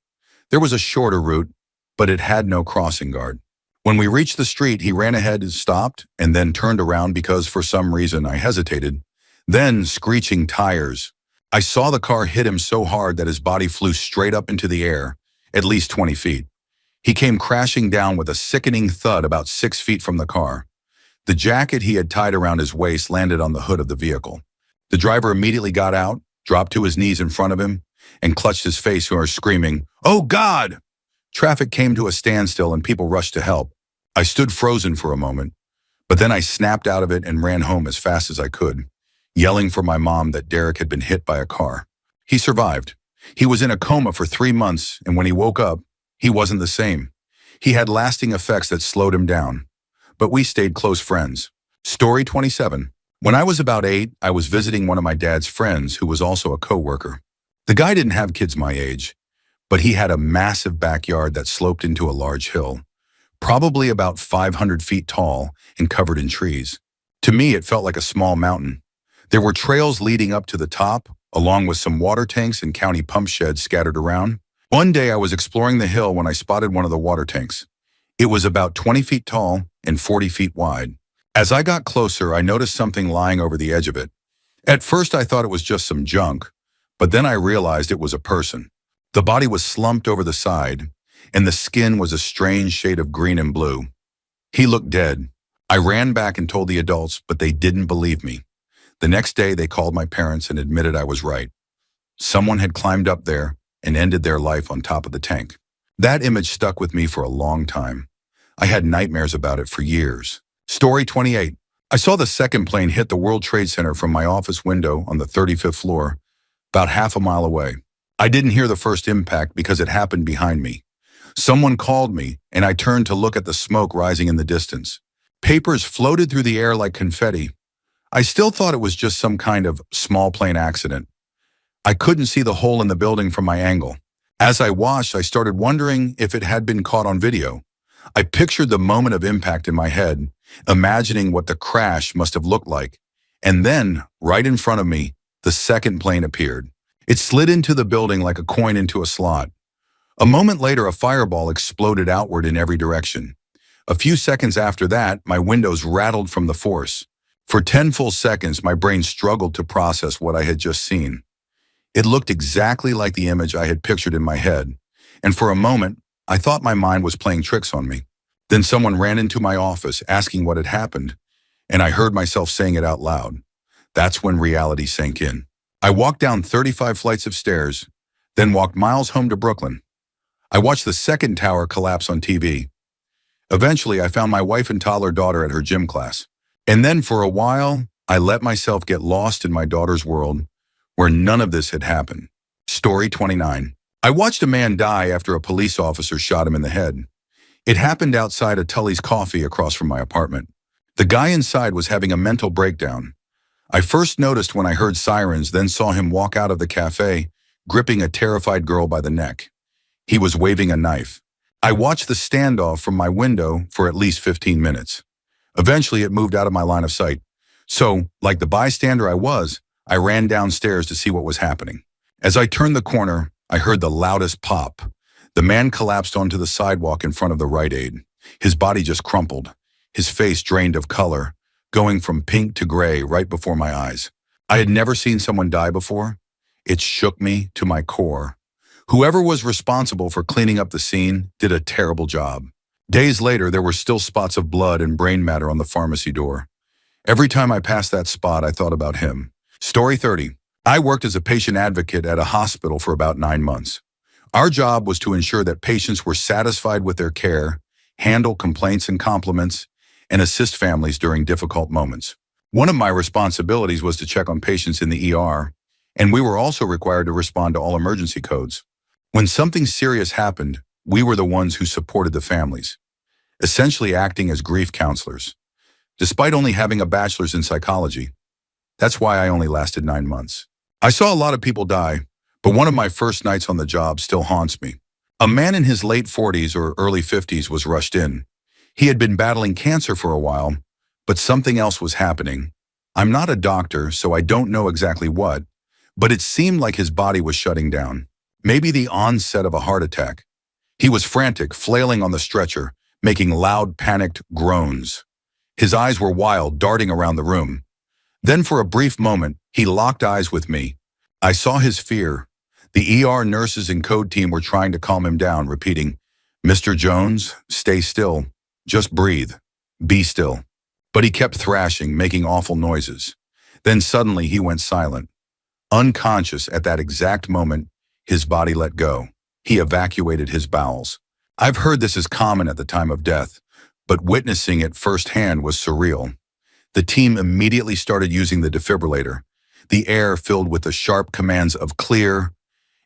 There was a shorter route, but it had no crossing guard. When we reached the street, he ran ahead and stopped, and then turned around because for some reason I hesitated. Then screeching tires. I saw the car hit him so hard that his body flew straight up into the air, at least 20 feet. He came crashing down with a sickening thud about 6 feet from the car. The jacket he had tied around his waist landed on the hood of the vehicle. The driver immediately got out, dropped to his knees in front of him, and clutched his face, screaming, "Oh God!" Traffic came to a standstill and people rushed to help. I stood frozen for a moment, but then I snapped out of it and ran home as fast as I could, yelling for my mom that Derek had been hit by a car. He survived. He was in a coma for 3 months, and when he woke up, he wasn't the same. He had lasting effects that slowed him down. But we stayed close friends. Story 27. When I was about 8, I was visiting one of my dad's friends who was also a co-worker. The guy didn't have kids my age, but he had a massive backyard that sloped into a large hill, probably about 500 feet tall and covered in trees. To me, it felt like a small mountain. There were trails leading up to the top, along with some water tanks and county pump sheds scattered around. One day I was exploring the hill when I spotted one of the water tanks. It was about 20 feet tall and 40 feet wide. As I got closer, I noticed something lying over the edge of it. At first, I thought it was just some junk, but then I realized it was a person. The body was slumped over the side, and the skin was a strange shade of green and blue. He looked dead. I ran back and told the adults, but they didn't believe me. The next day, they called my parents and admitted I was right. Someone had climbed up there, and ended their life on top of the tank. That image stuck with me for a long time. I had nightmares about it for years. Story 28. I saw the second plane hit the World Trade Center from my office window on the 35th floor, about half a mile away. I didn't hear the first impact because it happened behind me. Someone called me, and I turned to look at the smoke rising in the distance. Papers floated through the air like confetti. I still thought it was just some kind of small plane accident. I couldn't see the hole in the building from my angle. As I watched, I started wondering if it had been caught on video. I pictured the moment of impact in my head, imagining what the crash must have looked like. And then, right in front of me, the second plane appeared. It slid into the building like a coin into a slot. A moment later, a fireball exploded outward in every direction. A few seconds after that, my windows rattled from the force. For 10 full seconds, my brain struggled to process what I had just seen. It looked exactly like the image I had pictured in my head, and for a moment, I thought my mind was playing tricks on me. Then someone ran into my office asking what had happened, and I heard myself saying it out loud. That's when reality sank in. I walked down 35 flights of stairs, then walked miles home to Brooklyn. I watched the second tower collapse on TV. Eventually, I found my wife and toddler daughter at her gym class. And then for a while, I let myself get lost in my daughter's world, where none of this had happened. Story 29. I watched a man die after a police officer shot him in the head. It happened outside a Tully's Coffee across from my apartment. The guy inside was having a mental breakdown. I first noticed when I heard sirens, then saw him walk out of the cafe, gripping a terrified girl by the neck. He was waving a knife. I watched the standoff from my window for at least 15 minutes. Eventually, it moved out of my line of sight. So, like the bystander I was, I ran downstairs to see what was happening. As I turned the corner, I heard the loudest pop. The man collapsed onto the sidewalk in front of the Rite Aid. His body just crumpled, his face drained of color, going from pink to gray right before my eyes. I had never seen someone die before. It shook me to my core. Whoever was responsible for cleaning up the scene did a terrible job. Days later, there were still spots of blood and brain matter on the pharmacy door. Every time I passed that spot, I thought about him. Story 30. I worked as a patient advocate at a hospital for about 9 months. Our job was to ensure that patients were satisfied with their care, handle complaints and compliments, and assist families during difficult moments. One of my responsibilities was to check on patients in the ER, and we were also required to respond to all emergency codes. When something serious happened, we were the ones who supported the families, essentially acting as grief counselors. Despite only having a bachelor's in psychology, that's why I only lasted 9 months. I saw a lot of people die, but one of my first nights on the job still haunts me. A man in his late 40s or early 50s was rushed in. He had been battling cancer for a while, but something else was happening. I'm not a doctor, so I don't know exactly what, but it seemed like his body was shutting down. Maybe the onset of a heart attack. He was frantic, flailing on the stretcher, making loud, panicked groans. His eyes were wild, darting around the room. Then for a brief moment, he locked eyes with me. I saw his fear. The ER nurses and code team were trying to calm him down, repeating, "Mr. Jones, stay still. Just breathe. Be still." But he kept thrashing, making awful noises. Then suddenly he went silent. Unconscious at that exact moment, his body let go. He evacuated his bowels. I've heard this is common at the time of death, but witnessing it firsthand was surreal. The team immediately started using the defibrillator, the air filled with the sharp commands of clear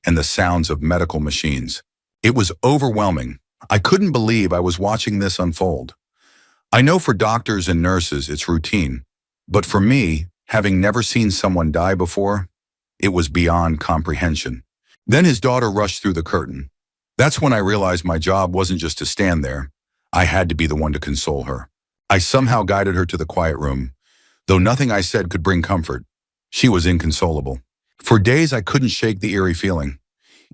and the sounds of medical machines. It was overwhelming. I couldn't believe I was watching this unfold. I know for doctors and nurses it's routine, but for me, having never seen someone die before, it was beyond comprehension. Then his daughter rushed through the curtain. That's when I realized my job wasn't just to stand there. I had to be the one to console her. I somehow guided her to the quiet room. Though nothing I said could bring comfort, she was inconsolable. For days I couldn't shake the eerie feeling.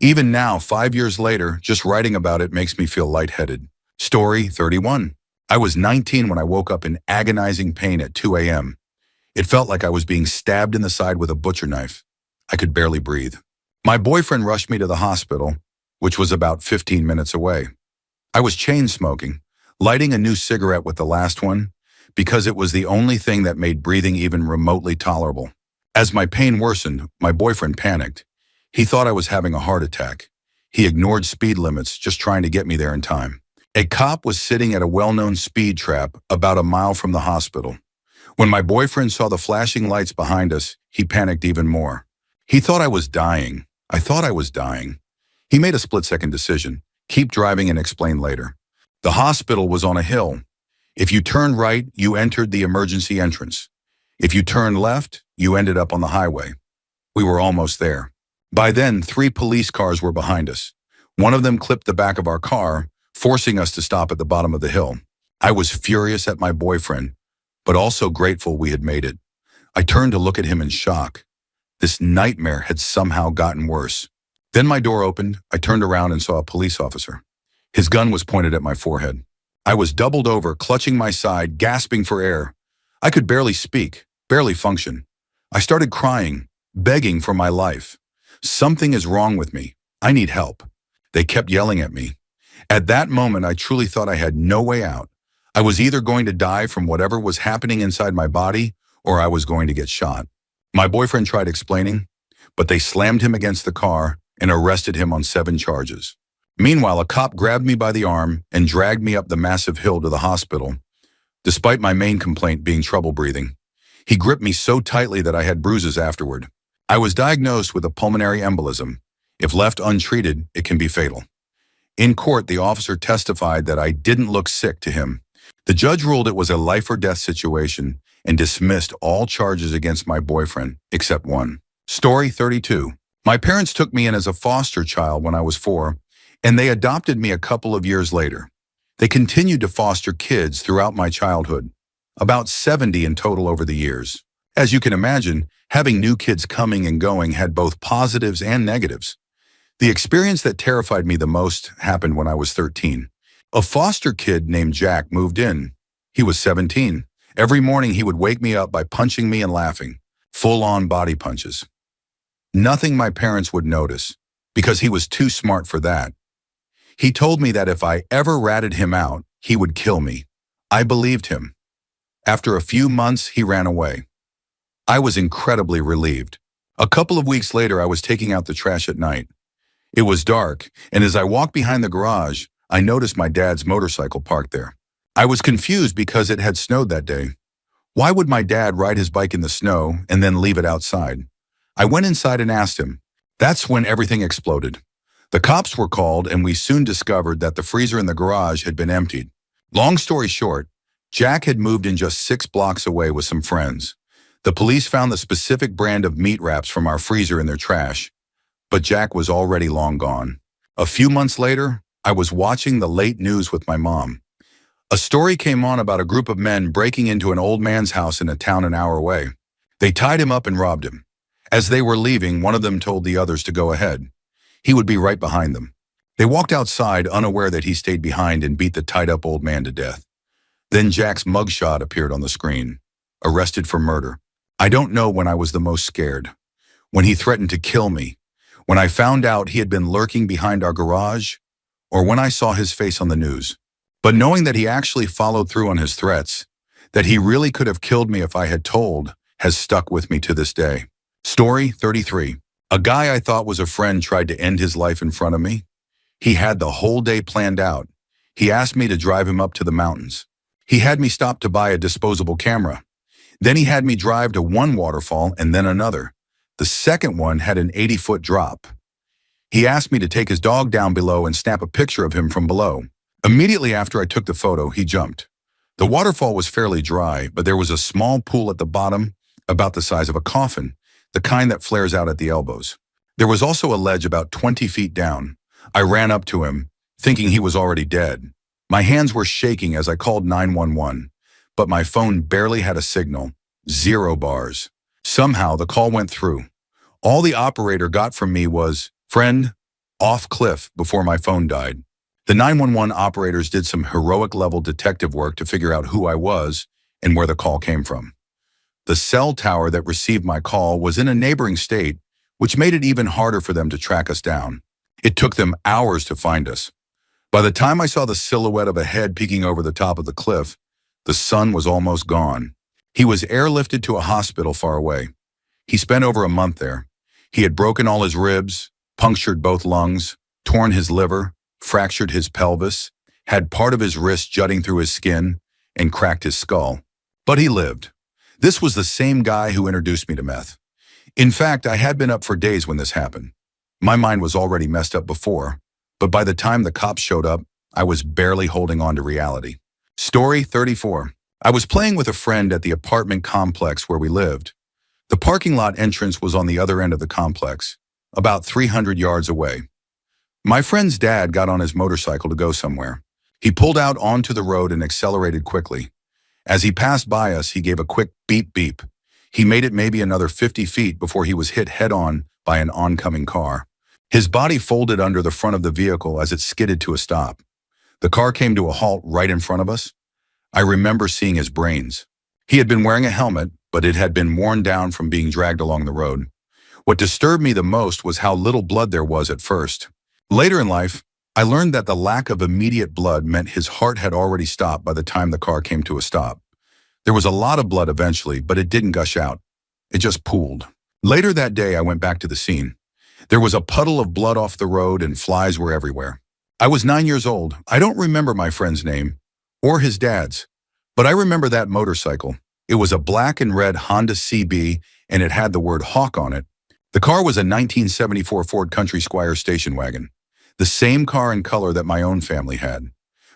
Even now, 5 years later, just writing about it makes me feel lightheaded. Story 31. I was 19 when I woke up in agonizing pain at 2 a.m. It felt like I was being stabbed in the side with a butcher knife. I could barely breathe. My boyfriend rushed me to the hospital, which was about 15 minutes away. I was chain smoking, lighting a new cigarette with the last one, because it was the only thing that made breathing even remotely tolerable. As my pain worsened, my boyfriend panicked. He thought I was having a heart attack. He ignored speed limits, just trying to get me there in time. A cop was sitting at a well-known speed trap about a mile from the hospital. When my boyfriend saw the flashing lights behind us, he panicked even more. He thought I was dying. I thought I was dying. He made a split-second decision. Keep driving and explain later. The hospital was on a hill. If you turned right, you entered the emergency entrance. If you turned left, you ended up on the highway. We were almost there. By then, 3 police cars were behind us. One of them clipped the back of our car, forcing us to stop at the bottom of the hill. I was furious at my boyfriend, but also grateful we had made it. I turned to look at him in shock. This nightmare had somehow gotten worse. Then my door opened. I turned around and saw a police officer. His gun was pointed at my forehead. I was doubled over, clutching my side, gasping for air. I could barely speak, barely function. I started crying, begging for my life. Something is wrong with me. I need help. They kept yelling at me. At that moment, I truly thought I had no way out. I was either going to die from whatever was happening inside my body, or I was going to get shot. My boyfriend tried explaining, but they slammed him against the car and arrested him on 7 charges. Meanwhile, a cop grabbed me by the arm and dragged me up the massive hill to the hospital. Despite my main complaint being trouble breathing, he gripped me so tightly that I had bruises afterward. I was diagnosed with a pulmonary embolism. If left untreated, it can be fatal. In court, the officer testified that I didn't look sick to him. The judge ruled it was a life or death situation and dismissed all charges against my boyfriend, except one. Story 32. My parents took me in as a foster child when I was 4, and they adopted me a couple of years later. They continued to foster kids throughout my childhood, about 70 in total over the years. As you can imagine, having new kids coming and going had both positives and negatives. The experience that terrified me the most happened when I was 13. A foster kid named Jack moved in. He was 17. Every morning he would wake me up by punching me and laughing, full-on body punches. Nothing my parents would notice, because he was too smart for that. He told me that if I ever ratted him out, he would kill me. I believed him. After a few months, he ran away. I was incredibly relieved. A couple of weeks later, I was taking out the trash at night. It was dark, and as I walked behind the garage, I noticed my dad's motorcycle parked there. I was confused because it had snowed that day. Why would my dad ride his bike in the snow and then leave it outside? I went inside and asked him. That's when everything exploded. The cops were called, and we soon discovered that the freezer in the garage had been emptied. Long story short, Jack had moved in just 6 blocks away with some friends. The police found the specific brand of meat wraps from our freezer in their trash, but Jack was already long gone. A few months later, I was watching the late news with my mom. A story came on about a group of men breaking into an old man's house in a town an hour away. They tied him up and robbed him. As they were leaving, one of them told the others to go ahead. He would be right behind them. They walked outside, unaware that he stayed behind and beat the tied-up old man to death. Then Jack's mugshot appeared on the screen. Arrested for murder. I don't know when I was the most scared. When he threatened to kill me. When I found out he had been lurking behind our garage. Or when I saw his face on the news. But knowing that he actually followed through on his threats, that he really could have killed me if I had told, has stuck with me to this day. Story 33. A guy I thought was a friend tried to end his life in front of me. He had the whole day planned out. He asked me to drive him up to the mountains. He had me stop to buy a disposable camera. Then he had me drive to one waterfall and then another. The second one had an 80-foot drop. He asked me to take his dog down below and snap a picture of him from below. Immediately after I took the photo, he jumped. The waterfall was fairly dry, but there was a small pool at the bottom, about the size of a coffin, the kind that flares out at the elbows. There was also a ledge about 20 feet down. I ran up to him, thinking he was already dead. My hands were shaking as I called 911, but my phone barely had a signal. 0 bars. Somehow the call went through. All the operator got from me was, "Friend, off cliff," before my phone died. The 911 operators did some heroic-level detective work to figure out who I was and where the call came from. The cell tower that received my call was in a neighboring state, which made it even harder for them to track us down. It took them hours to find us. By the time I saw the silhouette of a head peeking over the top of the cliff, the sun was almost gone. He was airlifted to a hospital far away. He spent over a month there. He had broken all his ribs, punctured both lungs, torn his liver, fractured his pelvis, had part of his wrist jutting through his skin, and cracked his skull. But he lived. This was the same guy who introduced me to meth. In fact, I had been up for days when this happened. My mind was already messed up before, but by the time the cops showed up, I was barely holding on to reality. Story 34. I was playing with a friend at the apartment complex where we lived. The parking lot entrance was on the other end of the complex, about 300 yards away. My friend's dad got on his motorcycle to go somewhere. He pulled out onto the road and accelerated quickly. As he passed by us, he gave a quick beep beep. He made it maybe another 50 feet before he was hit head-on by an oncoming car. His body folded under the front of the vehicle as it skidded to a stop. The car came to a halt right in front of us. I remember seeing his brains. He had been wearing a helmet, but it had been worn down from being dragged along the road. What disturbed me the most was how little blood there was at first. Later in life, I learned that the lack of immediate blood meant his heart had already stopped by the time the car came to a stop. There was a lot of blood eventually, but it didn't gush out. It just pooled. Later that day, I went back to the scene. There was a puddle of blood off the road and flies were everywhere. I was 9 years old. I don't remember my friend's name, or his dad's, but I remember that motorcycle. It was a black and red Honda CB, and it had the word Hawk on it. The car was a 1974 Ford Country Squire station wagon, the same car and color that my own family had.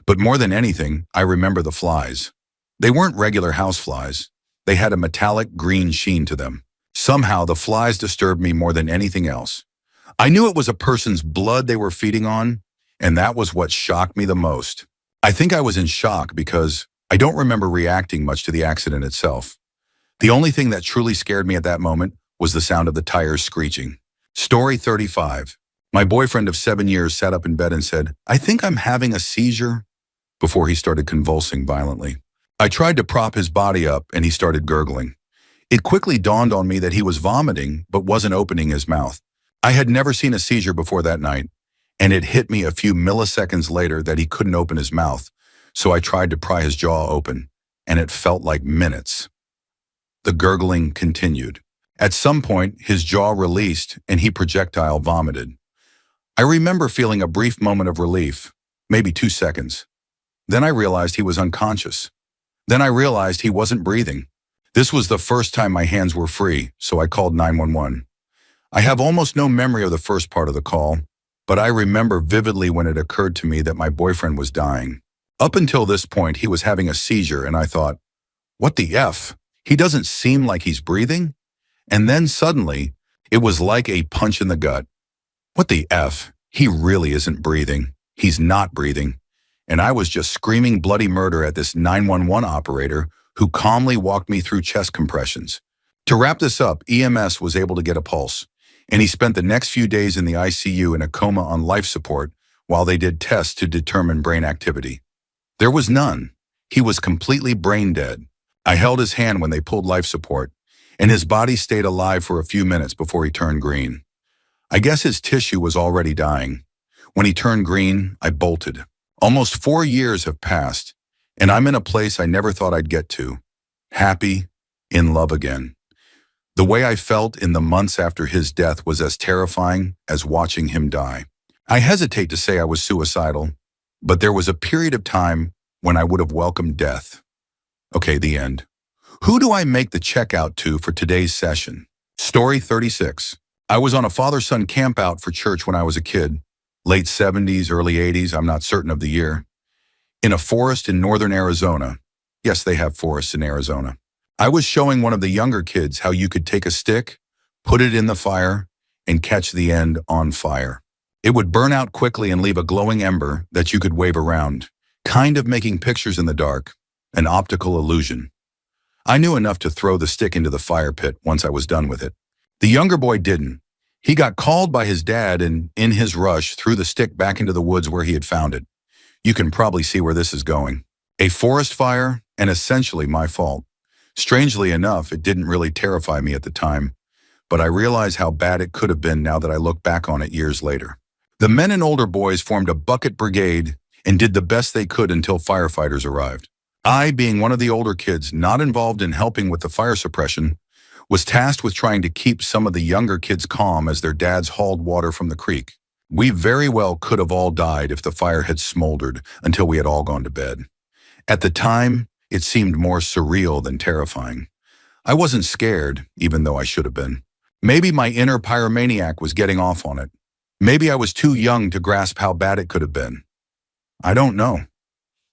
But more than anything, I remember the flies. They weren't regular house flies. They had a metallic green sheen to them. Somehow, the flies disturbed me more than anything else. I knew it was a person's blood they were feeding on, and that was what shocked me the most. I think I was in shock because I don't remember reacting much to the accident itself. The only thing that truly scared me at that moment was the sound of the tires screeching. Story 35. My boyfriend of 7 years sat up in bed and said, "I think I'm having a seizure," before he started convulsing violently. I tried to prop his body up and he started gurgling. It quickly dawned on me that he was vomiting but wasn't opening his mouth. I had never seen a seizure before that night, and it hit me a few milliseconds later that he couldn't open his mouth, so I tried to pry his jaw open, and it felt like minutes. The gurgling continued. At some point, his jaw released and he projectile vomited. I remember feeling a brief moment of relief, maybe 2 seconds. Then I realized he was unconscious. Then I realized he wasn't breathing. This was the first time my hands were free, so I called 911. I have almost no memory of the first part of the call, but I remember vividly when it occurred to me that my boyfriend was dying. Up until this point, he was having a seizure, and I thought, what the F? He doesn't seem like he's breathing? And then suddenly, it was like a punch in the gut. What the F? He really isn't breathing. He's not breathing. And I was just screaming bloody murder at this 911 operator who calmly walked me through chest compressions. To wrap this up, EMS was able to get a pulse, and he spent the next few days in the ICU in a coma on life support while they did tests to determine brain activity. There was none. He was completely brain dead. I held his hand when they pulled life support, and his body stayed alive for a few minutes before he turned green. I guess his tissue was already dying. When he turned green, I bolted. Almost 4 years have passed, and I'm in a place I never thought I'd get to. Happy, in love again. The way I felt in the months after his death was as terrifying as watching him die. I hesitate to say I was suicidal, but there was a period of time when I would have welcomed death. Okay, the end. Who do I make the check out to for today's session? Story 36. I was on a father-son campout for church when I was a kid, late 70s, early 80s, I'm not certain of the year, in a forest in northern Arizona. Yes, they have forests in Arizona. I was showing one of the younger kids how you could take a stick, put it in the fire, and catch the end on fire. It would burn out quickly and leave a glowing ember that you could wave around, kind of making pictures in the dark, an optical illusion. I knew enough to throw the stick into the fire pit once I was done with it. The younger boy didn't. He got called by his dad and, in his rush, threw the stick back into the woods where he had found it. You can probably see where this is going. A forest fire, and essentially my fault. Strangely enough, it didn't really terrify me at the time, but I realize how bad it could have been now that I look back on it years later. The men and older boys formed a bucket brigade and did the best they could until firefighters arrived. I, being one of the older kids not involved in helping with the fire suppression, was tasked with trying to keep some of the younger kids calm as their dads hauled water from the creek. We very well could have all died if the fire had smoldered until we had all gone to bed. At the time, it seemed more surreal than terrifying. I wasn't scared, even though I should have been. Maybe my inner pyromaniac was getting off on it. Maybe I was too young to grasp how bad it could have been. I don't know.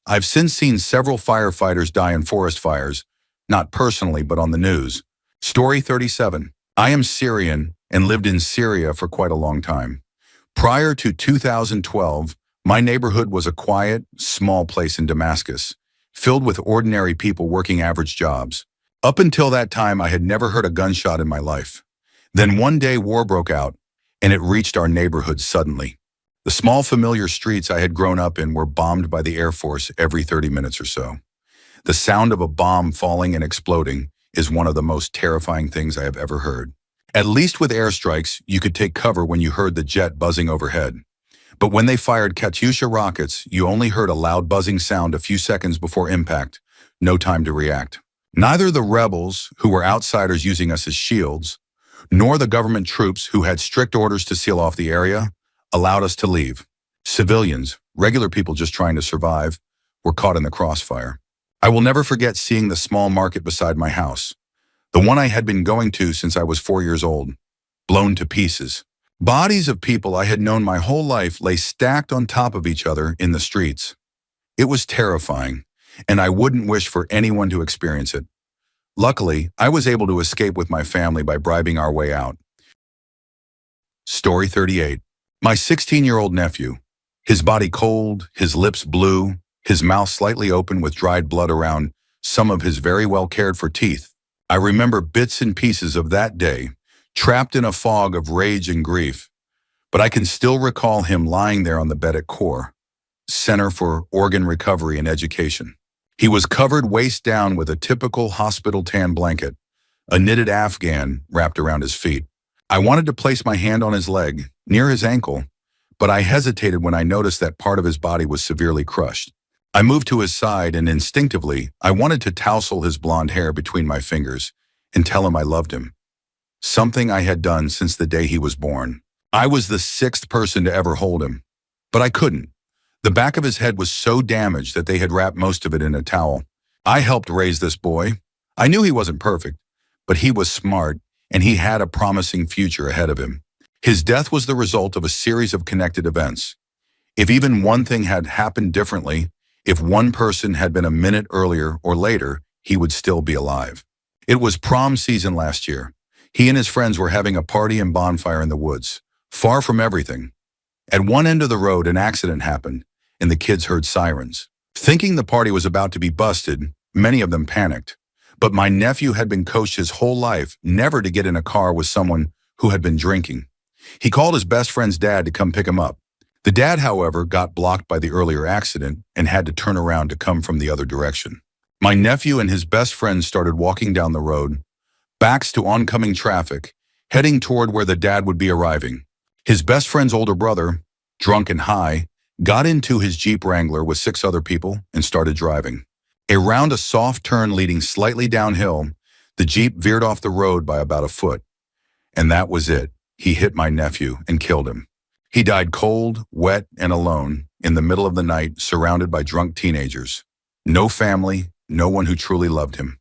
I've since seen several firefighters die in forest fires, not personally, but on the news. Story 37. I am Syrian and lived in Syria for quite a long time. Prior to 2012, my neighborhood was a quiet, small place in Damascus, filled with ordinary people working average jobs. Up until that time, I had never heard a gunshot in my life. Then one day war broke out, and it reached our neighborhood suddenly. The small familiar streets I had grown up in were bombed by the Air Force every 30 minutes or so. The sound of a bomb falling and exploding is one of the most terrifying things I have ever heard. At least with airstrikes, you could take cover when you heard the jet buzzing overhead. But when they fired Katyusha rockets, you only heard a loud buzzing sound a few seconds before impact, no time to react. Neither the rebels, who were outsiders using us as shields, nor the government troops, who had strict orders to seal off the area, allowed us to leave. Civilians, regular people just trying to survive, were caught in the crossfire. I will never forget seeing the small market beside my house, the one I had been going to since I was 4 years old, blown to pieces. Bodies of people I had known my whole life lay stacked on top of each other in the streets. It was terrifying, and I wouldn't wish for anyone to experience it. Luckily, I was able to escape with my family by bribing our way out. Story 38. My 16-year-old nephew, his body cold, his lips blue, his mouth slightly open with dried blood around some of his very well cared for teeth. I remember bits and pieces of that day, trapped in a fog of rage and grief, but I can still recall him lying there on the bed at CORE, Center for Organ Recovery and Education. He was covered waist down with a typical hospital tan blanket, a knitted Afghan wrapped around his feet. I wanted to place my hand on his leg, near his ankle, but I hesitated when I noticed that part of his body was severely crushed. I moved to his side and instinctively, I wanted to tousle his blonde hair between my fingers and tell him I loved him. Something I had done since the day he was born. I was the 6th person to ever hold him, but I couldn't. The back of his head was so damaged that they had wrapped most of it in a towel. I helped raise this boy. I knew he wasn't perfect, but he was smart and he had a promising future ahead of him. His death was the result of a series of connected events. If even one thing had happened differently, if one person had been a minute earlier or later, he would still be alive. It was prom season last year. He and his friends were having a party and bonfire in the woods, far from everything. At one end of the road, an accident happened, and the kids heard sirens. Thinking the party was about to be busted, many of them panicked. But my nephew had been coached his whole life never to get in a car with someone who had been drinking. He called his best friend's dad to come pick him up. The dad, however, got blocked by the earlier accident and had to turn around to come from the other direction. My nephew and his best friend started walking down the road, backs to oncoming traffic, heading toward where the dad would be arriving. His best friend's older brother, drunk and high, got into his Jeep Wrangler with 6 other people and started driving. Around a soft turn leading slightly downhill, the Jeep veered off the road by about a foot. And that was it. He hit my nephew and killed him. He died cold, wet, and alone in the middle of the night, surrounded by drunk teenagers. No family, no one who truly loved him.